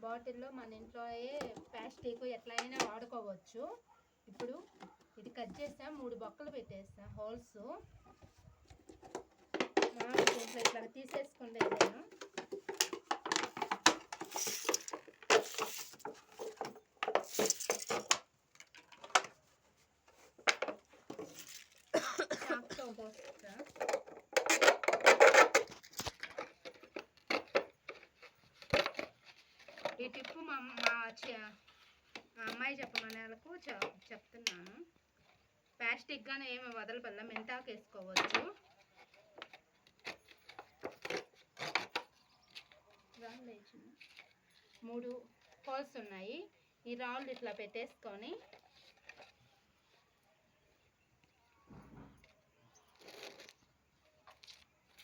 బాటిల్లో మన ఇంట్లోయే ప్లాస్టిక్ ఎట్లయినా వాడుకోవచ్చు. ఇప్పుడు ఇది కట్ చేస్తా, 3 బొక్కలు పెట్టేస్తా హోల్స్. దీంట్లో ఇట్లా తీసేసుకుంటే నేను పోస్తా. ఈ టిప్పు మా అమ్మాయి చెప్పమనేలకు చెప్తున్నాను. ప్లాస్టిక్గానే ఏమి వదలపల్ల, మెంతాకు వేసుకోవచ్చు. రాళ్ళు వేసిన 3 హోల్స్ ఉన్నాయి. ఈ రాళ్ళు ఇట్లా పెట్టేసుకొని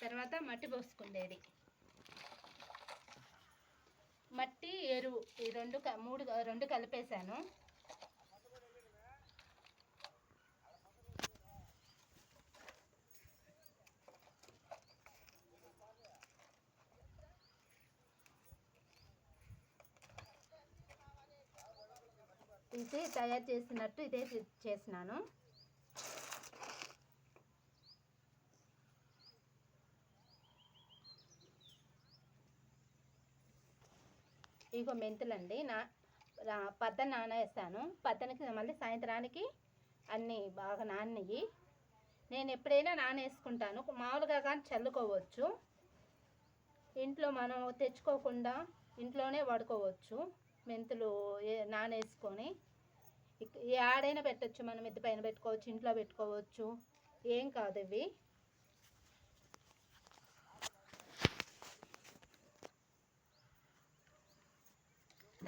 తర్వాత మట్టి పోసుకుండేది. మట్టి ఎరువు ఈ రెండు కలిపేశాను. ఇది తయారు చేసినట్టు ఇదే చేసినాను. ఇగో మెంతులండి, పద్దన నానేస్తాను. పద్దనకి మళ్ళీ సాయంత్రానికి అన్నీ బాగా నానినవి. నేను ఎప్పుడైనా నానేసుకుంటాను, మామూలుగా కానీ చల్లుకోవచ్చు. ఇంట్లో మనం తెచ్చుకోకుండా ఇంట్లోనే వాడుకోవచ్చు. మెంతులు నానేసుకొని ఆడైనా పెట్టచ్చు, మనం మిద్ది పైన పెట్టుకోవచ్చు, ఇంట్లో పెట్టుకోవచ్చు, ఏం కాదు ఇవి.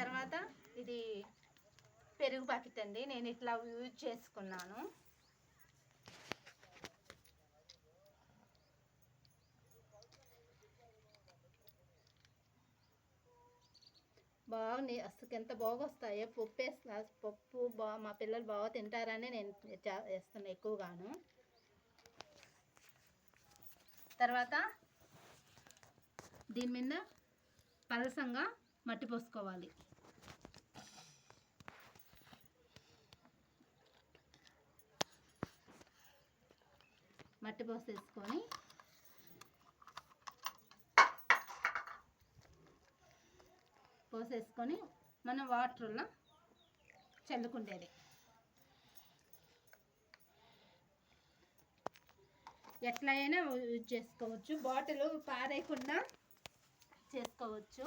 తర్వాత ఇది పెరుగు ప్యాకెట్ అండి, నేను ఇట్లా యూజ్ చేసుకున్నాను. బాగా అసలు ఎంత బాగా వస్తాయో. పప్పు మా పిల్లలు బాగా తింటారని నేను వేస్తున్నా ఎక్కువగాను. తర్వాత దీని మీద పలసంగా మట్టి పోసుకోవాలి. మట్టి పోసేసుకొని మనం వాటర్లో చల్లుకుండేది. ఎట్లయినా యూజ్ చేసుకోవచ్చు, బాటిల్ పారేయకుండా చేసుకోవచ్చు.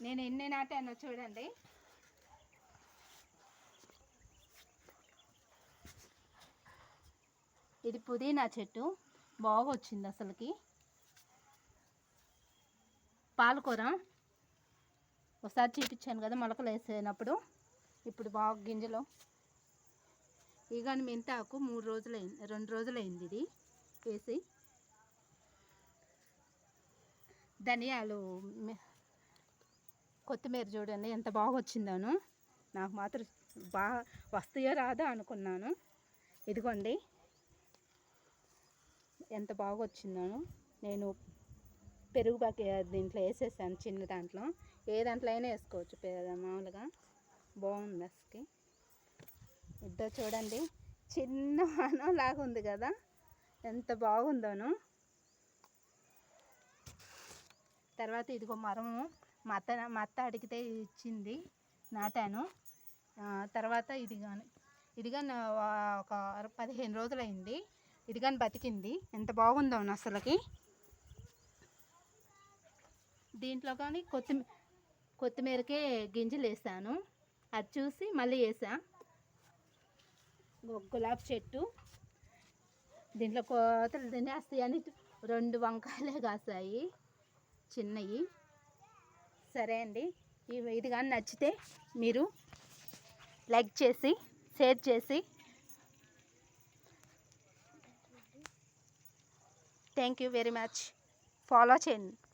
నేను ఎన్ని నాటానో చూడండి. ఇది పుదీనా చెట్టు బాగా వచ్చింది అసలుకి. పాలకూర ఒకసారి చూపించాను కదా మొలకలు వేసేటప్పుడు, ఇప్పుడు బాగా గింజలు. ఇక మెంతాకు 2 రోజులైంది ఇది వేసి. ధనియాలు, కొత్తిమీర చూడండి ఎంత బాగా వచ్చిందాను. నాకు మాత్రం బాగా వస్తాయో రాదో అనుకున్నాను. ఇదిగోండి ఎంత బాగా వచ్చిందాను. నేను పెరుగు దీంట్లో వేసేసాను, చిన్న దాంట్లో. ఏ దాంట్లో అయినా వేసుకోవచ్చు, మామూలుగా బాగుంది అసలు. ఇద్దరు చూడండి చిన్న వనం లాగా ఉంది కదా, ఎంత బాగుందోను. తర్వాత ఇదిగో మరము మా అత్త అడిగితే ఇచ్చింది, నాటాను. తర్వాత ఇది కానీ ఒక 15 రోజులైంది. ఇది కానీ బతికింది, ఎంత బాగుందో అసలుకి. దీంట్లో కానీ కొత్తిమీరకే గింజలు వేసాను, అది చూసి మళ్ళీ వేసా. గులాబీ చెట్టు, దీంట్లో కోతలు తినేస్తాయి అని 2 వంకాయలే కాసాయి చిన్నవి. సరే అండి, ఇది కానీ నచ్చితే మీరు లైక్ చేసి షేర్ చేసి thank you very much follow చేయండి.